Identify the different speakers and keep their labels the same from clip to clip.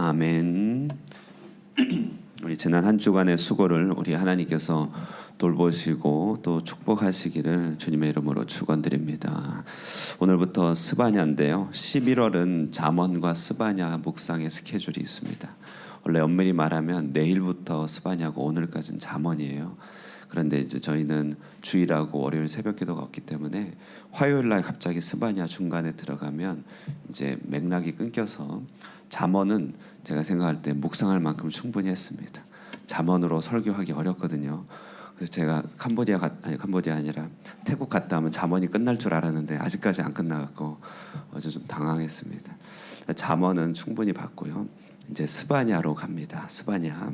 Speaker 1: 아멘. 우리 지난 한 주간의 수고를 우리 하나님께서 돌보시고 또 축복하시기를 주님의 이름으로 축원드립니다. 오늘부터 스바냐인데요. 11월은 잠언과 스바냐 묵상의 스케줄이 있습니다. 원래 엄밀히 말하면 내일부터 스바냐고 오늘까지는 잠언이에요. 그런데 이제 저희는 주일하고 월요일 새벽기도가 없기 때문에 화요일 날 갑자기 스바냐 중간에 들어가면 이제 맥락이 끊겨서 잠언은 제가 생각할 때 묵상할 만큼 충분히 했습니다. 잠언으로 설교하기 어렵거든요. 그래서 제가 캄보디아 아니라 태국 갔다 하면 잠언이 끝날 줄 알았는데 아직까지 안 끝나갖고 어제 좀 당황했습니다. 잠언은 충분히 봤고요. 이제 스바냐로 갑니다. 스바냐.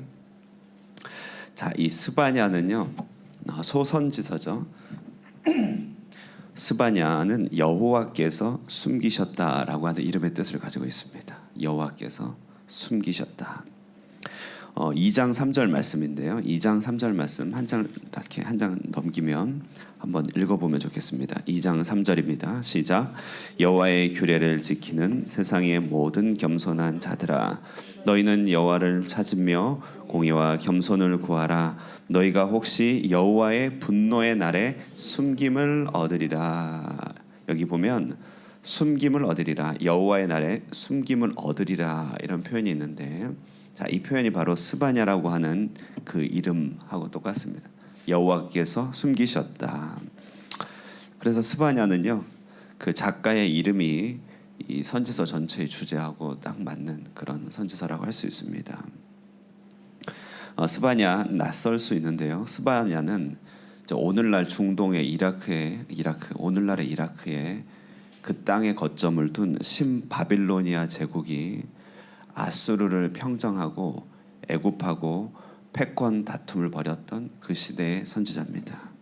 Speaker 1: 자, 이 스바냐는요 소선지서죠. 스바냐는 여호와께서 숨기셨다라고 하는 이름의 뜻을 가지고 있습니다. 여호와께서 숨기셨다. 2장 3절 말씀인데요. 2장 3절 말씀 한 장 넘기면 한번 읽어보면 좋겠습니다. 2장 3절입니다. 시작. 여호와의 규례를 지키는 세상의 모든 겸손한 자들아, 너희는 여호와를 찾으며 공의와 겸손을 구하라. 너희가 혹시 여호와의 분노의 날에 숨김을 얻으리라. 여기 보면 숨김을 얻으리라, 여호와의 날에 숨김을 얻으리라 이런 표현이 있는데, 자, 이 표현이 바로 스바냐라고 하는 그 이름하고 똑같습니다. 여호와께서 숨기셨다. 그래서 스바냐는요, 그 작가의 이름이 이 선지서 전체의 주제하고 딱 맞는 그런 선지서라고 할 수 있습니다. 스바냐 낯설 수 있는데요. 스바냐는 오늘날 중동의 오늘날의 이라크에 그 땅에 거점을 둔 신바빌로니아 제국이 아수르를 평정하고 애굽하고 패권 다툼을 벌였던 그 시대의 선지자입니다.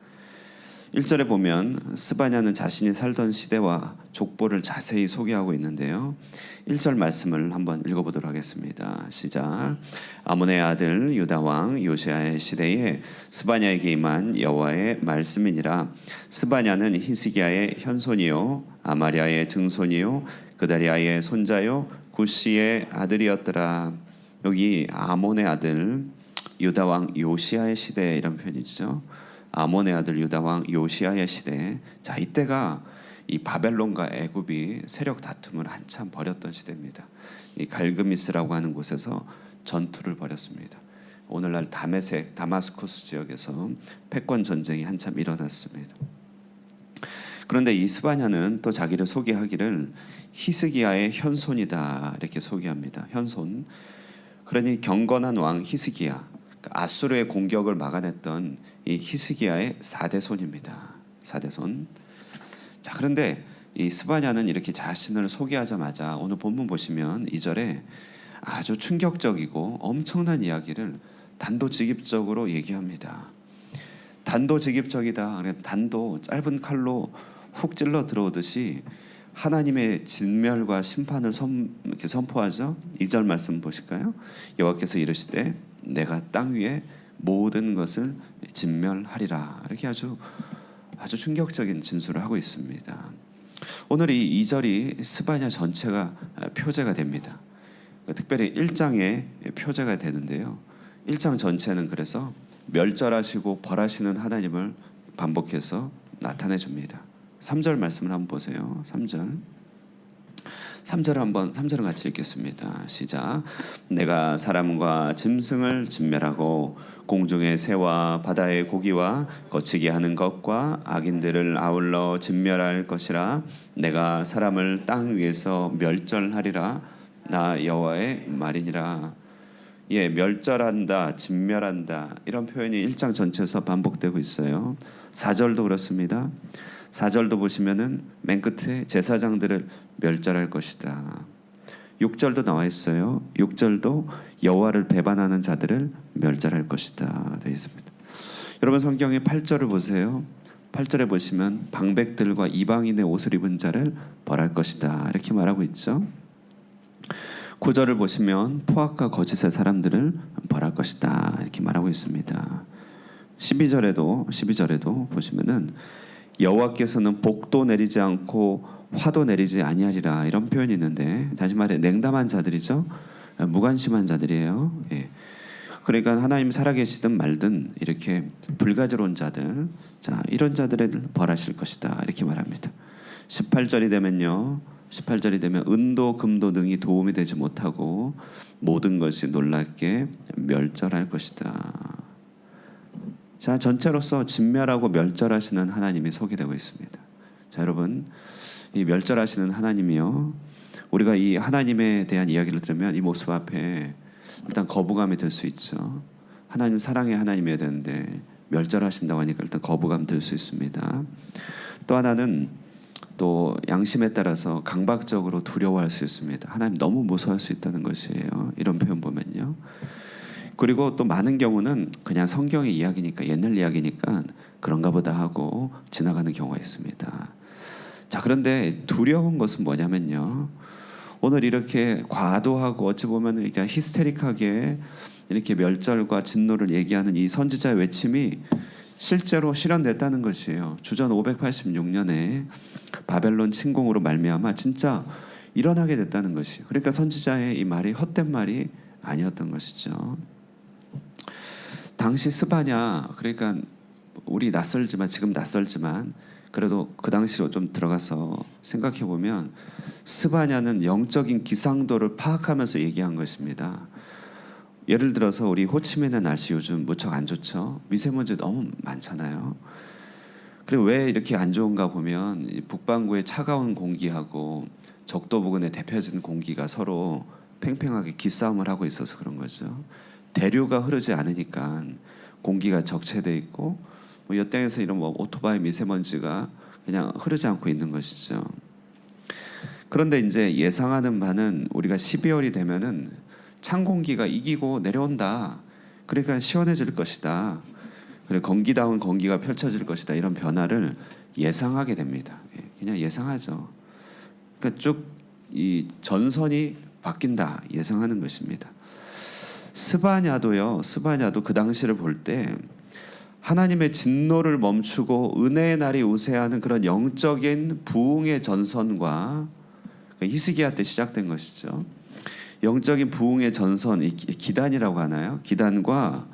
Speaker 1: 1절에 보면 스바냐는 자신이 살던 시대와 족보를 자세히 소개하고 있는데요. 1절 말씀을 한번 읽어보도록 하겠습니다. 시작. 아몬의 아들 유다 왕 요시야의 시대에 스바냐에게 임한 여호와의 말씀이니라. 스바냐는 히스기야의 현손이요 아마리아의 증손이요 그다리아의 손자요 구시의 아들이었더라. 여기 아몬의 아들 유다 왕 요시야의 시대 이런 표현이죠. 아몬의 아들 유다 왕 요시야의 시대. 자, 이때가 이 바벨론과 애굽이 세력 다툼을 한참 벌였던 시대입니다. 이 갈그미스라고 하는 곳에서 전투를 벌였습니다. 오늘날 다마스쿠스 지역에서 패권 전쟁이 한참 일어났습니다. 그런데 이 스바냐는 또 자기를 소개하기를 히스기야의 현손이다 이렇게 소개합니다. 현손. 그러니 경건한 왕 히스기야, 아수르의 공격을 막아냈던 이 히스기야의 4대손입니다. 4대손. 자, 그런데 이 스바냐는 이렇게 자신을 소개하자마자 오늘 본문 보시면 2절에 아주 충격적이고 엄청난 이야기를 단도직입적으로 얘기합니다. 단도직입적이다. 단도 짧은 칼로 훅 찔러 들어오듯이 하나님의 진멸과 심판을 이렇게 선포하죠. 2절 말씀 보실까요? 여호와께서 이르시되 내가 땅 위에 모든 것을 진멸하리라. 이렇게 아주 충격적인 진술을 하고 있습니다. 오늘 이 2절이 스바냐 전체가 표제가 됩니다. 특별히 1장의 표제가 되는데요. 1장 전체는 그래서 멸절하시고 벌하시는 하나님을 반복해서 나타내 줍니다. 3절 말씀을 한번 보세요. 3절을 같이 읽겠습니다. 시작. 내가 사람과 짐승을 진멸하고 공중의 새와 바다의 고기와 거치게 하는 것과 악인들을 아울러 진멸할 것이라. 내가 사람을 땅 위에서 멸절하리라. 나 여호와의 말이니라. 예, 멸절한다, 진멸한다 이런 표현이 1장 전체에서 반복되고 있어요. 4절도 그렇습니다. 4절도 보시면은 맨 끝에 제사장들을 멸절할 것이다. 6절도 나와 있어요. 6절도 여호와를 배반하는 자들을 멸절할 것이다 되어 있습니다. 여러분 성경의 8절을 보세요. 8절에 보시면 방백들과 이방인의 옷을 입은 자를 벌할 것이다 이렇게 말하고 있죠. 9절을 보시면 포악과 거짓의 사람들을 벌할 것이다 이렇게 말하고 있습니다. 12절에도 보시면은 여호와께서는 복도 내리지 않고 화도 내리지 아니하리라 이런 표현이 있는데, 다시 말해 냉담한 자들이죠. 무관심한 자들이에요. 예. 그러니까 하나님 살아계시든 말든 이렇게 불가지로운 자들, 자 이런 자들을 벌하실 것이다 이렇게 말합니다. 18절이 되면요, 18절이 되면 은도 금도 능히 도움이 되지 못하고 모든 것이 놀랍게 멸절할 것이다. 자, 전체로서 진멸하고 멸절하시는 하나님이 소개되고 있습니다. 자, 여러분, 이 멸절하시는 하나님이요, 우리가 이 하나님에 대한 이야기를 들으면 이 모습 앞에 일단 거부감이 들 수 있죠. 하나님 사랑의 하나님이어야 되는데 멸절하신다고 하니까 일단 거부감 들 수 있습니다. 또 하나는 또 양심에 따라서 강박적으로 두려워할 수 있습니다. 하나님 너무 무서워할 수 있다는 것이에요. 이런 표현 보면요. 그리고 또 많은 경우는 그냥 성경의 이야기니까, 옛날 이야기니까 그런가 보다 하고 지나가는 경우가 있습니다. 자, 그런데 두려운 것은 뭐냐면요, 오늘 이렇게 과도하고 어찌 보면 그냥 히스테릭하게 이렇게 멸절과 진노를 얘기하는 이 선지자의 외침이 실제로 실현됐다는 것이에요. 주전 586년에 바벨론 침공으로 말미암아 진짜 일어나게 됐다는 것이에요. 그러니까 선지자의 이 말이 헛된 말이 아니었던 것이죠. 당시 스바냐, 그러니까 우리 낯설지만, 지금 낯설지만 그래도 그 당시로 좀 들어가서 생각해 보면 스바냐는 영적인 기상도를 파악하면서 얘기한 것입니다. 예를 들어서 우리 호치민의 날씨 요즘 무척 안 좋죠. 미세먼지 너무 많잖아요. 그리고 왜 이렇게 안 좋은가 보면 북반구의 차가운 공기하고 적도 부근의 데펴진 공기가 서로 팽팽하게 기싸움을 하고 있어서 그런 거죠. 대류가 흐르지 않으니까 공기가 적체돼 있고, 뭐 이 땅에서 이런 뭐 오토바이 미세먼지가 그냥 흐르지 않고 있는 것이죠. 그런데 이제 예상하는 바는 우리가 12월이 되면은 찬 공기가 이기고 내려온다. 그러니까 시원해질 것이다. 그리고 건기다운 건기가 펼쳐질 것이다. 이런 변화를 예상하게 됩니다. 그냥 예상하죠. 그러니까 쭉 이 전선이 바뀐다 예상하는 것입니다. 스바냐도요. 스바냐도 그 당시를 볼 때 하나님의 진노를 멈추고 은혜의 날이 우세하는 그런 영적인 부흥의 전선과 히스기야 때 시작된 것이죠. 영적인 부흥의 전선, 이 기단이라고 하나요? 기단과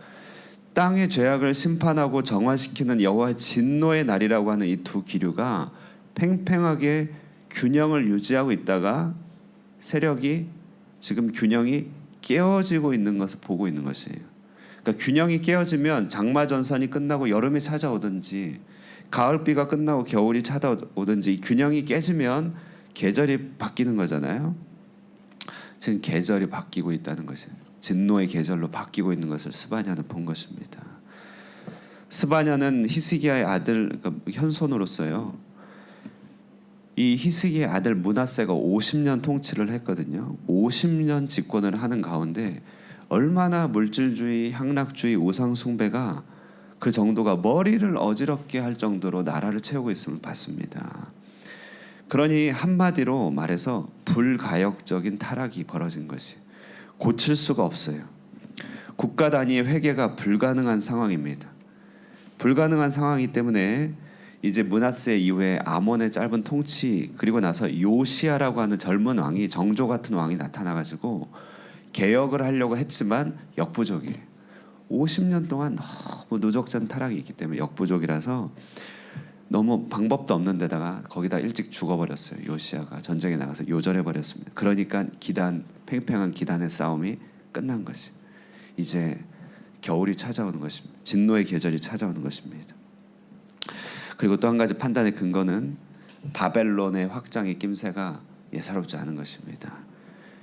Speaker 1: 땅의 죄악을 심판하고 정화시키는 여호와의 진노의 날이라고 하는 이 두 기류가 팽팽하게 균형을 유지하고 있다가 세력이 지금 균형이 깨어지고 있는 것을 보고 있는 것이에요. 그러니까 균형이 깨어지면 장마 전선이 끝나고 여름이 찾아오든지 가을비가 끝나고 겨울이 찾아오든지 이 균형이 깨지면 계절이 바뀌는 거잖아요. 지금 계절이 바뀌고 있다는 것이에요. 진노의 계절로 바뀌고 있는 것을 스바냐는 본 것입니다. 스바냐는 히스기야의 아들, 그러니까 현손으로서요. 이 히스기야의 아들 므낫세가 50년 통치를 했거든요. 50년 집권을 하는 가운데 얼마나 물질주의, 향락주의, 우상 숭배가 그 정도가 머리를 어지럽게 할 정도로 나라를 채우고 있음을 봤습니다. 그러니 한마디로 말해서 불가역적인 타락이 벌어진 것이 고칠 수가 없어요. 국가 단위의 회개가 불가능한 상황입니다. 불가능한 상황이기 때문에 이제 므낫세 이후에 아몬의 짧은 통치, 그리고 나서 요시야라고 하는 젊은 왕이, 정조 같은 왕이 나타나가지고 개혁을 하려고 했지만 역부족이에요. 50년 동안 너무 누적된 타락이 있기 때문에 역부족이라서 너무 방법도 없는 데다가 거기다 일찍 죽어버렸어요. 요시야가 전쟁에 나가서 요절해버렸습니다. 그러니까 기단, 팽팽한 기단의 싸움이 끝난 것이, 이제 겨울이 찾아오는 것입니다. 진노의 계절이 찾아오는 것입니다. 그리고 또 한 가지 판단의 근거는 바벨론의 확장의 낌새가 예사롭지 않은 것입니다.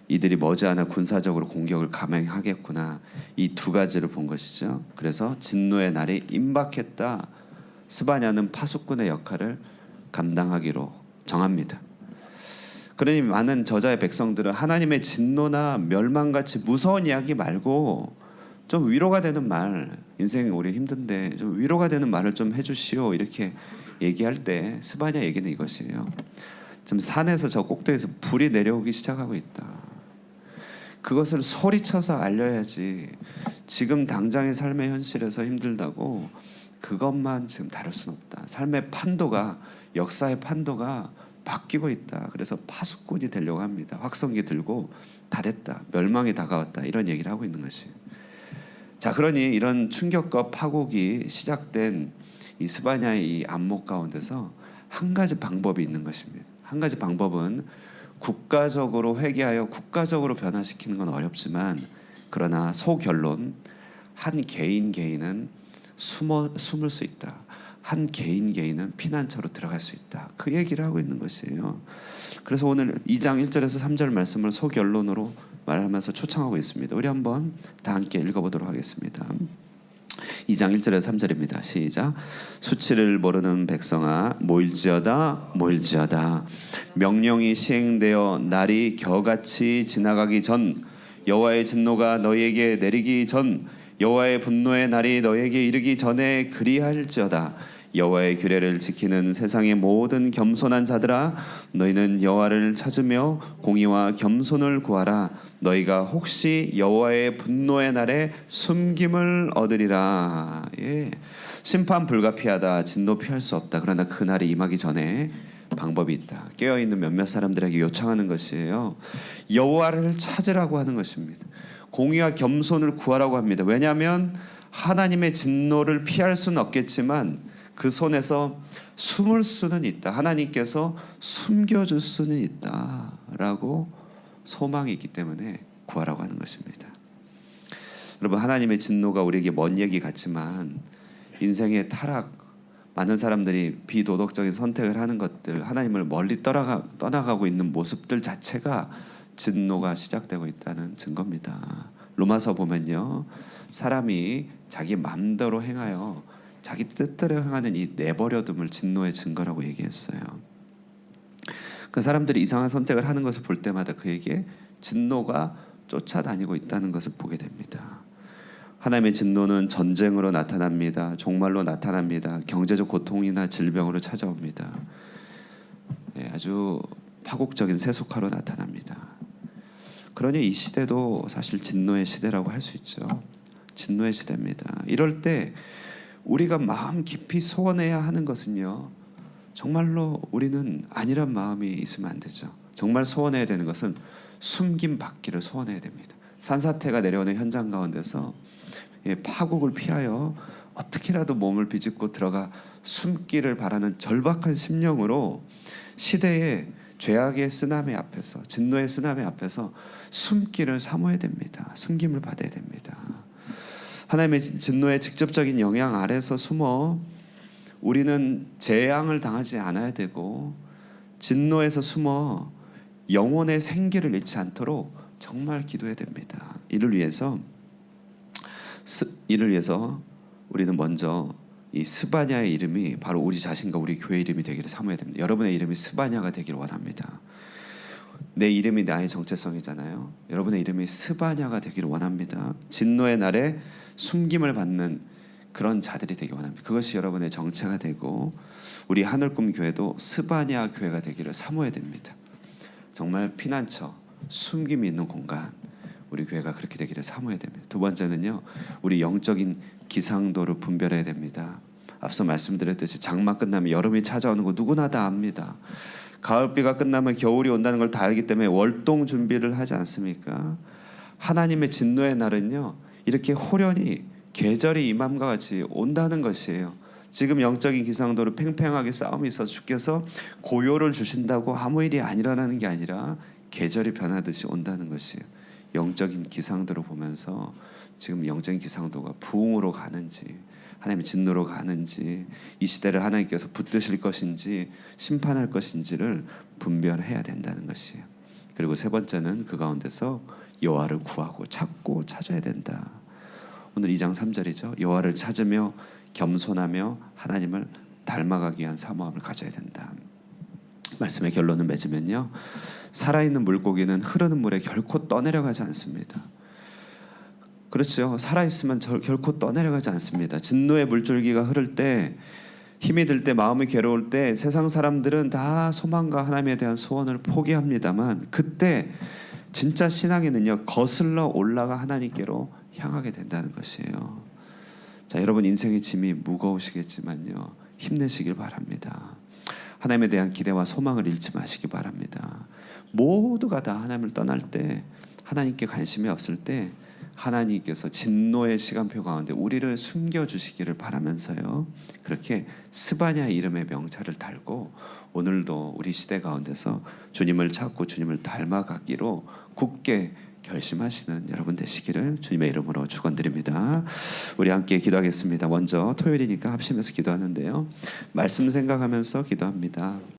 Speaker 1: 이들이 머지않아 군사적으로 공격을 감행하겠구나, 이 두 가지를 본 것이죠. 그래서 진노의 날이 임박했다. 스바냐는 파수꾼의 역할을 감당하기로 정합니다. 그러니 많은 저자의 백성들은 하나님의 진노나 멸망같이 무서운 이야기 말고 좀 위로가 되는 말, 인생 우리 힘든데 좀 위로가 되는 말을 좀 해주시오, 이렇게 얘기할 때 스바냐 얘기는 이것이에요. 지금 산에서 저 꼭대기에서 불이 내려오기 시작하고 있다. 그것을 소리쳐서 알려야지. 지금 당장의 삶의 현실에서 힘들다고 그것만 지금 다룰 수는 없다. 삶의 판도가, 역사의 판도가 바뀌고 있다. 그래서 파수꾼이 되려고 합니다. 확성기 들고 다 됐다. 멸망이 다가왔다. 이런 얘기를 하고 있는 것이에요. 자, 그러니 이런 충격과 파국이 시작된 이 스바냐의 이 안목 가운데서 한 가지 방법이 있는 것입니다. 한 가지 방법은 국가적으로 회개하여 국가적으로 변화시키는 건 어렵지만, 그러나 소결론, 한 개인은 숨을 수 있다. 한 개인은 피난처로 들어갈 수 있다. 그 얘기를 하고 있는 것이에요. 그래서 오늘 2장 1절에서 3절 말씀을 소결론으로 말하면서 초청하고 있습니다. 우리 한번 다 함께 읽어보도록 하겠습니다. 2장 1절에서 3절입니다. 시작. 수치를 모르는 백성아, 모일지어다 모일지어다. 명령이 시행되어 날이 겨같이 지나가기 전, 여호와의 진노가 너희에게 내리기 전, 여호와의 분노의 날이 너희에게 이르기 전에 그리할지어다. 여호와의 규례를 지키는 세상의 모든 겸손한 자들아, 너희는 여호와를 찾으며 공의와 겸손을 구하라. 너희가 혹시 여호와의 분노의 날에 숨김을 얻으리라. 예. 심판 불가피하다. 진노 피할 수 없다. 그러나 그 날이 임하기 전에 방법이 있다. 깨어있는 몇몇 사람들에게 요청하는 것이에요. 여호와를 찾으라고 하는 것입니다. 공의와 겸손을 구하라고 합니다. 왜냐하면 하나님의 진노를 피할 수는 없겠지만 그 손에서 숨을 수는 있다. 하나님께서 숨겨줄 수는 있다라고 소망이 있기 때문에 구하라고 하는 것입니다. 여러분, 하나님의 진노가 우리에게 먼 얘기 같지만 인생의 타락, 많은 사람들이 비도덕적인 선택을 하는 것들, 하나님을 멀리 떠나가고 있는 모습들 자체가 진노가 시작되고 있다는 증거입니다. 로마서 보면요, 사람이 자기 마음대로 행하여 자기 뜻대로 행하는 이 내버려둠을 진노의 증거라고 얘기했어요. 그 사람들이 이상한 선택을 하는 것을 볼 때마다 그에게 진노가 쫓아다니고 있다는 것을 보게 됩니다. 하나님의 진노는 전쟁으로 나타납니다. 종말로 나타납니다. 경제적 고통이나 질병으로 찾아옵니다. 아주 파국적인 세속화로 나타납니다. 그러니 이 시대도 사실 진노의 시대라고 할 수 있죠. 진노의 시대입니다. 이럴 때 우리가 마음 깊이 소원해야 하는 것은요, 정말로 우리는 아니란 마음이 있으면 안 되죠. 정말 소원해야 되는 것은 숨김 받기를 소원해야 됩니다. 산사태가 내려오는 현장 가운데서 파국을 피하여 어떻게라도 몸을 비집고 들어가 숨기를 바라는 절박한 심령으로 시대의 죄악의 쓰나미 앞에서, 진노의 쓰나미 앞에서 숨기를 사모해야 됩니다. 숨김을 받아야 됩니다. 하나님의 진노의 직접적인 영향 아래서 숨어 우리는 재앙을 당하지 않아야 되고, 진노에서 숨어 영혼의 생기를 잃지 않도록 정말 기도해야 됩니다. 이를 위해서 우리는 먼저 이 스바냐의 이름이 바로 우리 자신과 우리 교회 이름이 되기를 사모해야 됩니다. 여러분의 이름이 스바냐가 되기를 원합니다. 내 이름이 나의 정체성이잖아요. 여러분의 이름이 스바냐가 되기를 원합니다. 진노의 날에 숨김을 받는 그런 자들이 되기 원합니다. 그것이 여러분의 정체가 되고, 우리 하늘꿈 교회도 스바냐 교회가 되기를 사모해야 됩니다. 정말 피난처, 숨김이 있는 공간, 우리 교회가 그렇게 되기를 사모해야 됩니다. 두 번째는요, 우리 영적인 기상도를 분별해야 됩니다. 앞서 말씀드렸듯이 장마 끝나면 여름이 찾아오는 거 누구나 다 압니다. 가을비가 끝나면 겨울이 온다는 걸 다 알기 때문에 월동 준비를 하지 않습니까? 하나님의 진노의 날은요, 이렇게 호련히 계절이 임함과 같이 온다는 것이에요. 지금 영적인 기상도로 팽팽하게 싸움이 있어서 주께서 고요를 주신다고 아무 일이 안 일어나는 게 아니라 계절이 변하듯이 온다는 것이에요. 영적인 기상도를 보면서 지금 영적인 기상도가 부흥으로 가는지, 하나님의 진노로 가는지, 이 시대를 하나님께서 붙드실 것인지 심판할 것인지를 분별해야 된다는 것이에요. 그리고 세 번째는 그 가운데서 여호와를 구하고 찾고 찾아야 된다. 오늘 2장 3절이죠. 여호와를 찾으며 겸손하며 하나님을 닮아가기 위한 사모함을 가져야 된다. 말씀의 결론을 맺으면요, 살아있는 물고기는 흐르는 물에 결코 떠내려가지 않습니다. 그렇죠. 살아있으면 결코 떠내려가지 않습니다. 진노의 물줄기가 흐를 때, 힘이 들 때, 마음이 괴로울 때 세상 사람들은 다 소망과 하나님에 대한 소원을 포기합니다만, 그때 진짜 신앙에는요, 거슬러 올라가 하나님께로 향하게 된다는 것이에요. 자, 여러분 인생의 짐이 무거우시겠지만요, 힘내시길 바랍니다. 하나님에 대한 기대와 소망을 잃지 마시기 바랍니다. 모두가 다 하나님을 떠날 때, 하나님께 관심이 없을 때 하나님께서 진노의 시간표 가운데 우리를 숨겨주시기를 바라면서요, 그렇게 스바냐 이름의 명찰을 달고 오늘도 우리 시대 가운데서 주님을 찾고 주님을 닮아가기로 굳게 결심하시는 여러분 되시기를 주님의 이름으로 축원드립니다. 우리 함께 기도하겠습니다. 먼저 토요일이니까 합심해서 기도하는데요, 말씀 생각하면서 기도합니다.